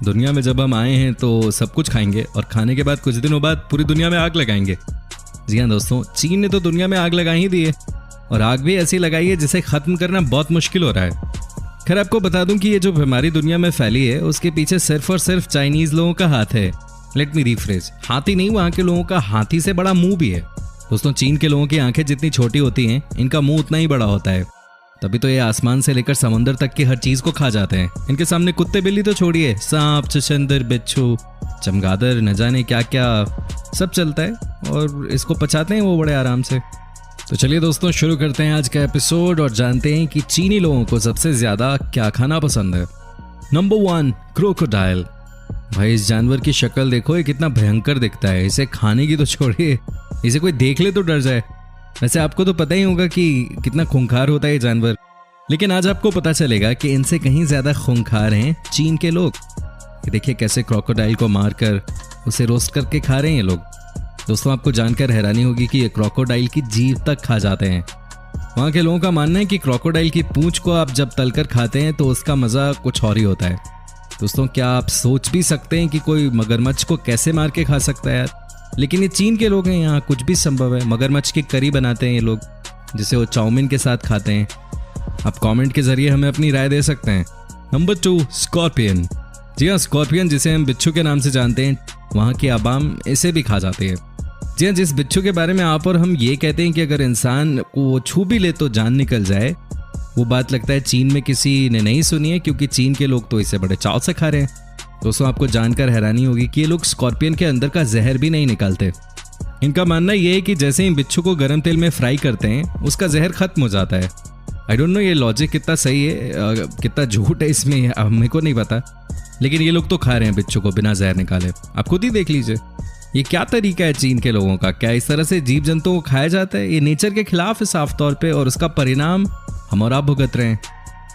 दुनिया में जब हम आए हैं तो सब कुछ खाएंगे और खाने के बाद कुछ दिनों बाद पूरी दुनिया में आग लगाएंगे। जी हाँ दोस्तों, चीन ने तो दुनिया में आग लगा ही दी है और आग भी ऐसी लगाई है जिसे खत्म करना बहुत मुश्किल हो रहा है। खैर आपको बता दूं कि ये जो बीमारी दुनिया में फैली है उसके पीछे सिर्फ और सिर्फ चाइनीज लोगों का हाथ है। लेट मी रीफ्रेज, हाथी नहीं, वहाँ के लोगों का हाथी से बड़ा मुंह भी है। दोस्तों चीन के लोगों की आंखें जितनी छोटी होती हैं, इनका मुंह उतना ही बड़ा होता है। तभी तो ये आसमान से लेकर समुद्र तक की हर चीज को खा जाते हैं। इनके सामने कुत्ते बिल्ली तो छोड़िए, सांप, चुचंदर, बिच्छू, चमगादड़, न जाने क्या क्या सब चलता है और इसको पचाते हैं वो बड़े आराम से। तो चलिए दोस्तों शुरू करते हैं आज का एपिसोड और जानते हैं कि चीनी लोगों को सबसे ज्यादा क्या खाना पसंद है। Number 1, crocodile. भाई इस जानवर की शक्ल देखो, ये कितना भयंकर दिखता है। इसे खाने की तो छोड़िए, इसे कोई देख ले तो डर जाए। वैसे आपको तो पता ही होगा कि कितना खूंखार होता है ये जानवर, लेकिन आज आपको पता चलेगा कि इनसे कहीं ज्यादा खूंखार हैं चीन के लोग। देखिए कैसे क्रोकोडाइल को मारकर उसे रोस्ट करके खा रहे हैं ये लोग। दोस्तों आपको जानकर हैरानी होगी कि ये क्रोकोडाइल की जीभ तक खा जाते हैं। वहाँ के लोगों का मानना है कि क्रोकोडाइल की पूंछ को आप जब तलकर खाते हैं तो उसका मजा कुछ और ही होता है। दोस्तों क्या आप सोच भी सकते हैं कि कोई मगरमच्छ को कैसे मार के खा सकता है यार? लेकिन ये चीन के लोग हैं, यहाँ कुछ भी संभव है। मगरमच्छ की करी बनाते हैं ये लोग, जिसे वो चाउमीन के साथ खाते हैं। आप कमेंट के जरिए हमें अपनी राय दे सकते हैं। Number 2, scorpion. जी हाँ, स्कॉर्पियन जिसे हम बिच्छू के नाम से जानते हैं, वहाँ की आवाम इसे भी खा जाते हैं। जी हाँ, जिस बिच्छू के बारे में आप और हम ये कहते हैं कि अगर इंसान को छू भी ले तो जान निकल जाए, वो बात लगता है चीन में किसी ने नहीं सुनी है, क्योंकि चीन के लोग तो इसे बड़े चाव से खा रहे हैं। दोस्तों आपको जानकर हैरानी होगी कि ये लोग स्कॉर्पियन के अंदर का जहर भी नहीं निकालते। इनका मानना ये है कि जैसे ही बिच्छू को गर्म तेल में फ्राई करते हैं उसका जहर खत्म हो जाता है। आई डोंट नो ये लॉजिक कितना सही है, कितना झूठ है इसमें, मेरे को नहीं पता, लेकिन ये लोग तो खा रहे हैं बिच्छू को बिना जहर निकाले। आप खुद ही देख लीजिए ये क्या तरीका है चीन के लोगों का। क्या इस तरह से जीव जंतुओं को खाया जाता है? ये नेचर के खिलाफ है साफ तौर पे और उसका परिणाम हम और आप भुगत रहे हैं।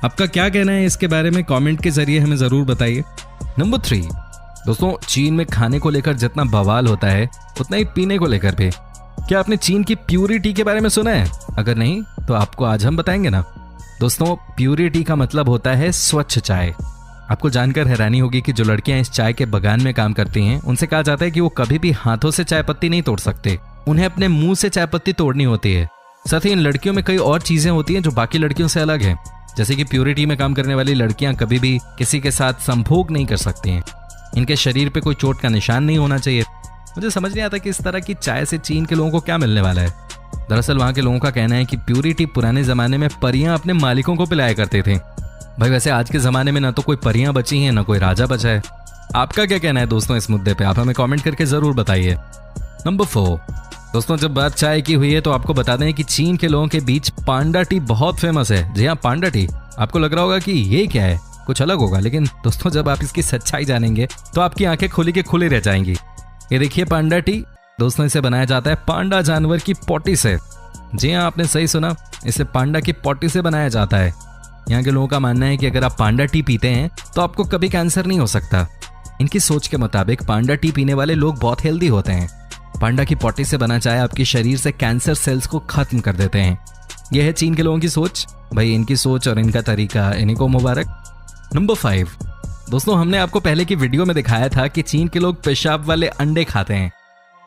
आपका क्या कहना है इसके बारे में कमेंट के जरिए हमें जरूर बताइए। नंबर 3, दोस्तों चीन में खाने को लेकर जितना बवाल होता है उतना ही पीने को लेकर भी। क्या आपने चीन की प्यूरी टी के बारे में सुना है? अगर नहीं तो आपको आज हम बताएंगे ना। दोस्तों प्यूरी टी का मतलब होता है स्वच्छ चाय। आपको जानकर हैरानी होगी कि जो लड़कियां इस चाय के बगान में काम करती हैं उनसे कहा जाता है कि वो कभी भी हाथों से चाय पत्ती नहीं तोड़ सकते, उन्हें अपने मुंह से चाय पत्ती तोड़नी होती है। साथ ही इन लड़कियों में कई और चीजें होती हैं जो बाकी लड़कियों से अलग हैं, जैसे कि प्यूरिटी में काम करने वाली लड़कियां कभी भी किसी के साथ संभोग नहीं कर सकती हैं। इनके शरीर पे कोई चोट का निशान नहीं होना चाहिए। मुझे समझ नहीं आता कि इस तरह की चाय से चीन के लोगों को क्या मिलने वाला है। दरअसल वहाँ के लोगों का कहना है कि प्यूरिटी पुराने जमाने में परियां अपने मालिकों को पिलाया करते थे। भाई वैसे आज के जमाने में ना तो कोई परियां बची हैं ना कोई राजा बचा है। आपका क्या कहना है दोस्तों इस मुद्दे पे? आप हमें कमेंट करके जरूर बताइए। नंबर 4, दोस्तों जब बात चाय की हुई है तो आपको बता दें कि चीन के लोगों के बीच पांडा टी बहुत फेमस है। जी हाँ, पांडा टी। आपको लग रहा होगा कि ये क्या है, कुछ अलग होगा, लेकिन दोस्तों जब आप इसकी सच्चाई जानेंगे तो आपकी आंखें खुली के खुली रह जाएंगी। ये देखिए पांडा टी। दोस्तों इसे बनाया जाता है पांडा जानवर की पोटी से। जी हाँ, आपने सही सुना, इसे पांडा की पोटी से बनाया जाता है। यहाँ के लोगों का मानना है कि अगर आप पांडा टी पीते हैं तो आपको कभी कैंसर नहीं हो सकता। इनकी सोच के मुताबिक पांडा टी पीने वाले लोग बहुत हेल्दी होते हैं। पांडा की पोटी से बना चाय आपके शरीर से कैंसर सेल्स को खत्म कर देते हैं। यह है चीन के लोगों की सोच। भाई इनकी सोच और इनका तरीका, इन्हीं को मुबारक। नंबर 5, दोस्तों हमने आपको पहले की वीडियो में दिखाया था कि चीन के लोग पेशाब वाले अंडे खाते हैं।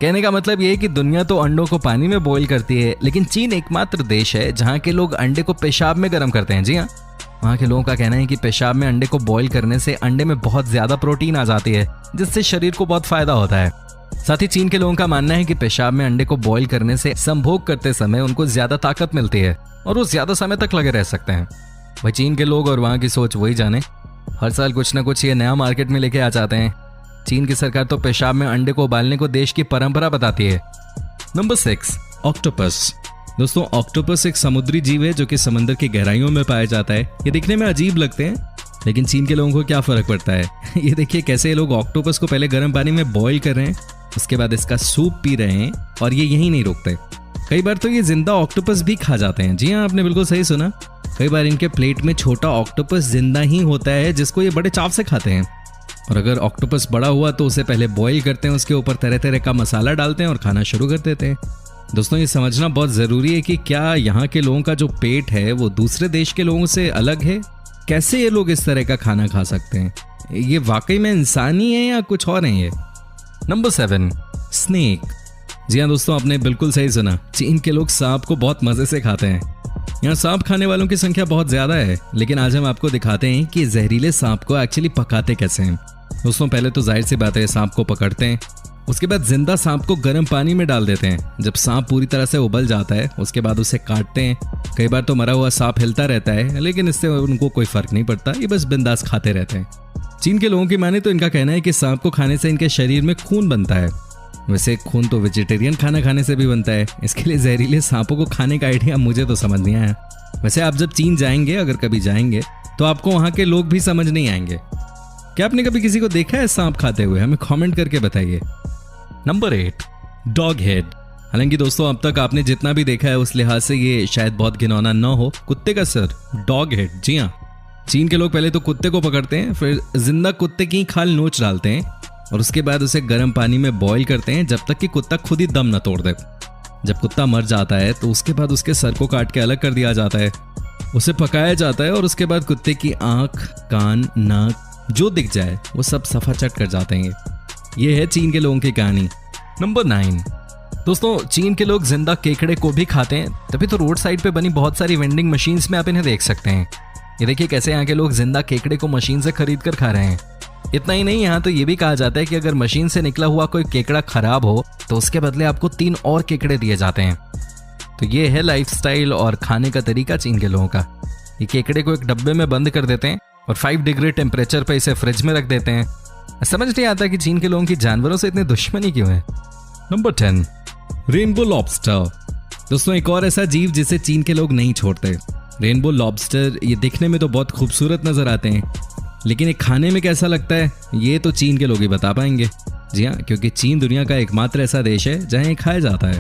कहने का मतलब ये है कि दुनिया तो अंडों को पानी में बॉईल करती है, लेकिन चीन एकमात्र देश है जहाँ के लोग अंडे को पेशाब में गर्म करते हैं। जी हाँ, वहाँ के लोगों का कहना है कि पेशाब में अंडे को बॉईल करने से अंडे में बहुत ज्यादा प्रोटीन आ जाती है, जिससे शरीर को बहुत फायदा होता है। साथ ही चीन के लोगों का मानना है कि पेशाब में अंडे को बॉईल करने से संभोग करते समय उनको ज्यादा ताकत मिलती है और वो ज्यादा समय तक लगे रह सकते हैं। भाई चीन के लोग और वहाँ की सोच वही जाने। हर साल कुछ ना कुछ ये नया मार्केट में लेके आ जाते हैं। चीन की सरकार तो पेशाब में अंडे को उबालने को देश की परंपरा बताती है। Number 6, octopus. दोस्तों ऑक्टोपस एक समुद्री जीव है जो कि समंदर की गहराइयों में पाया जाता है। ये दिखने में अजीब लगते हैं, लेकिन चीन के लोगों को क्या फर्क पड़ता है। ये देखिए कैसे ये लोग ऑक्टोपस को पहले गर्म पानी में बॉईल कर रहे हैं, उसके बाद इसका सूप पी रहे हैं और ये यहीं नहीं रुकते। कई बार तो ये जिंदा ऑक्टोपस भी खा जाते हैं। जी हाँ, आपने बिल्कुल सही सुना। कई बार इनके प्लेट में छोटा ऑक्टोपस जिंदा ही होता है, जिसको ये बड़े चाव से खाते हैं। और अगर ऑक्टोपस बड़ा हुआ तो उसे पहले बॉईल करते हैं, उसके ऊपर तरह तरह का मसाला डालते हैं और खाना शुरू कर देते हैं। दोस्तों ये समझना बहुत ज़रूरी है कि क्या यहाँ के लोगों का जो पेट है वो दूसरे देश के लोगों से अलग है। कैसे ये लोग इस तरह का खाना खा सकते हैं? ये वाकई में इंसान ही है या कुछ और है ये? Number 7, snake. जी हाँ दोस्तों, आपने बिल्कुल सही सुना। चीन के लोग सांप को बहुत मजे से खाते हैं। यहाँ सांप खाने वालों की संख्या बहुत ज्यादा है, लेकिन आज हम आपको दिखाते हैं कि जहरीले सांप को एक्चुअली पकाते कैसे हैं। दोस्तों पहले तो जाहिर सी बात है, सांप को पकड़ते हैं, उसके बाद जिंदा सांप को गर्म पानी में डाल देते हैं। जब सांप पूरी तरह से उबल जाता है उसके बाद उसे काटते हैं। कई बार तो मरा हुआ सांप हिलता रहता है, लेकिन इससे उनको कोई फर्क नहीं पड़ता, ये बस बिंदास खाते रहते हैं। चीन के लोगों की माने तो इनका कहना है कि सांप को खाने से इनके शरीर में खून बनता है। वैसे खून तो वेजिटेरियन खाना खाने से भी बनता है, इसके लिए जहरीले सांपों को खाने का आइडिया मुझे तो समझ नहीं आया। वैसे आप जब चीन जाएंगे, अगर कभी जाएंगे, तो आपको वहाँ के लोग भी समझ नहीं आएंगे। क्या आपने कभी किसी को देखा है सांप खाते हुए? हमें कमेंट करके बताइए। Number 8, dog head. हालांकि दोस्तों अब तक आपने जितना भी देखा है उस लिहाज से ये शायद बहुत घिनौना न हो। कुत्ते का सर, डॉग हेड। जी हाँ, चीन के लोग पहले तो कुत्ते को पकड़ते हैं, फिर जिंदा कुत्ते की खाल नोच डालते हैं और उसके बाद उसे गर्म पानी में बॉईल करते हैं जब तक कि कुत्ता खुद ही दम न तोड़ दे। जब कुत्ता मर जाता है तो उसके बाद उसके सर को काट के अलग कर दिया जाता है, उसे पकाया जाता है और उसके बाद कुत्ते की आंख, कान, नाक जो दिख जाए वो सब सफा चट कर जाते हैं। ये है चीन के लोगों की कहानी। नंबर 9, दोस्तों चीन के लोग जिंदा केकड़े को भी खाते हैं, तभी तो रोड साइड पे बनी बहुत सारी वेंडिंग मशीन्स में आप इन्हें देख सकते हैं। ये देखिए कैसे यहाँ के लोग जिंदा केकड़े को मशीन से खरीद कर खा रहे हैं। इतना ही नहीं, यहाँ तो ये भी कहा जाता है कि अगर मशीन से निकला हुआ कोई केकड़ा खराब हो तो उसके बदले आपको 3 और केकड़े दिए जाते हैं। तो ये है लाइफस्टाइल और खाने का तरीका चीन के लोगों का। ये केकड़े को एक डब्बे में बंद कर देते हैं और 5 डिग्री टेम्परेचर पे इसे फ्रिज में रख देते हैं। समझ नहीं आता कि चीन के लोगों की जानवरों से इतनी दुश्मनी क्यों है। Number 10, rainbow lobster. दोस्तों एक और ऐसा जीव जिसे चीन के लोग नहीं छोड़ते। रेनबो लॉबस्टर ये दिखने में तो बहुत खूबसूरत नजर आते हैं, लेकिन ये खाने में कैसा लगता है ये तो चीन के लोग ही बता पाएंगे। जी हाँ, क्योंकि चीन दुनिया का एकमात्र ऐसा देश है जहाँ ये खाया जाता है।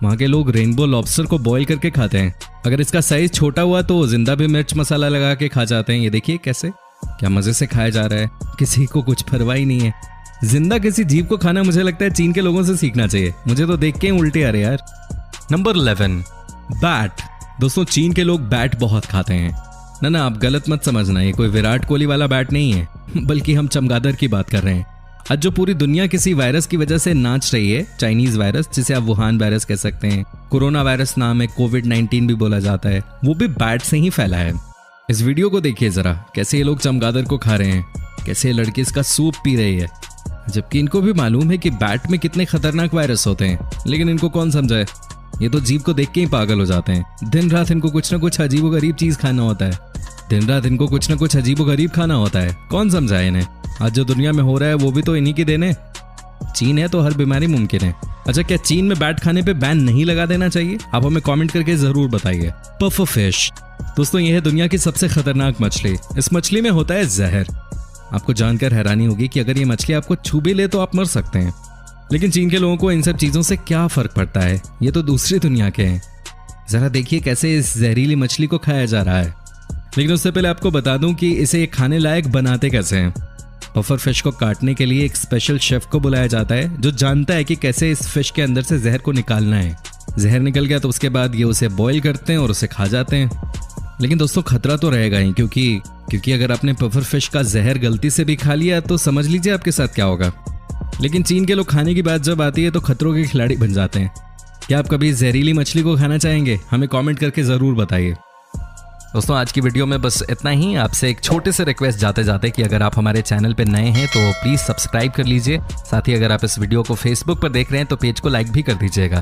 वहाँ के लोग रेनबो लॉबस्टर को बॉईल करके खाते हैं। अगर इसका साइज छोटा हुआ तो जिंदा भी मिर्च मसाला लगा के खा जाते हैं। ये देखिए कैसे, क्या मजे से खाया जा रहा है, किसी को कुछ परवाह ही नहीं है। जिंदा किसी जीव को खाना मुझे लगता है चीन के लोगों से सीखना चाहिए। मुझे तो देख के उल्टे आ रहे यार। Number 11, bat. दोस्तों चीन के लोग बैट बहुत खाते हैं। ना आप गलत मत समझना, ये कोई विराट कोहली वाला बैट नहीं है, बल्कि हम चमगादड़ की बात कर रहे हैं। आज जो पूरी दुनिया किसी वायरस की वजह से नाच रही है, चाइनीज वायरस जिसे आप वुहान वायरस कह सकते हैं, कोरोना वायरस नाम है, कोविड-19 भी बोला जाता है, वो भी बैट से ही फैला है। इस वीडियो को देखिए जरा, कैसे ये लोग चमगादड़ को खा रहे हैं, कैसे ये लड़की इसका सूप पी रही है, जबकि इनको भी मालूम है कि बैट में कितने खतरनाक वायरस होते हैं, लेकिन इनको कौन समझाए। ये तो जीव को देख के ही पागल हो जाते हैं। दिन रात इनको कुछ ना कुछ अजीबोगरीब चीज खाना होता है। दिन रात इनको कुछ ना कुछ अजीबोगरीब खाना होता है। कौन समझाए इन्हें? आज जो दुनिया में हो रहा है वो भी तो इन्हीं की देन है। चीन है तो हर बीमारी मुमकिन है। अच्छा, क्या चीन में बैट खाने पे बैन नहीं लगा देना चाहिए? आप हमें कमेंट करके जरूर बताइए। Puffer fish. दोस्तों ये है दुनिया की सबसे खतरनाक मछली। इस मछली में होता है जहर। आपको जानकर हैरानी होगी कि अगर ये मछली आपको छू भी ले तो आप मर सकते हैं, लेकिन चीन के लोगों को इन सब चीजों से क्या फर्क पड़ता है? ये तो दूसरी दुनिया के हैं। जरा देखिए कैसे इस जहरीली मछली को खाया जा रहा है। लेकिन उससे पहले आपको बता दूं कि इसे खाने लायक बनाते कैसे हैं। पफर फिश को काटने के लिए एक स्पेशल शेफ को बुलाया जाता है जो जानता है कि कैसे इस फिश के अंदर से जहर को निकालना है। जहर निकल गया तो उसके बाद ये उसे बॉईल करते हैं और उसे खा जाते हैं। लेकिन दोस्तों खतरा तो रहेगा ही, क्योंकि अगर आपने पफर फिश का जहर गलती से भी खा लिया तो समझ लीजिए आपके साथ क्या होगा। लेकिन चीन के लोग खाने की बात जब आती है तो खतरों के खिलाड़ी बन जाते हैं। क्या आप कभी जहरीली मछली को खाना चाहेंगे? हमें कमेंट करके जरूर बताइए। दोस्तों आज की वीडियो में बस इतना ही। आपसे एक छोटे से रिक्वेस्ट जाते जाते कि अगर आप हमारे चैनल पे नए हैं तो प्लीज सब्सक्राइब कर लीजिए। साथ ही अगर आप इस वीडियो को फेसबुक पर देख रहे हैं तो पेज को लाइक भी कर दीजिएगा।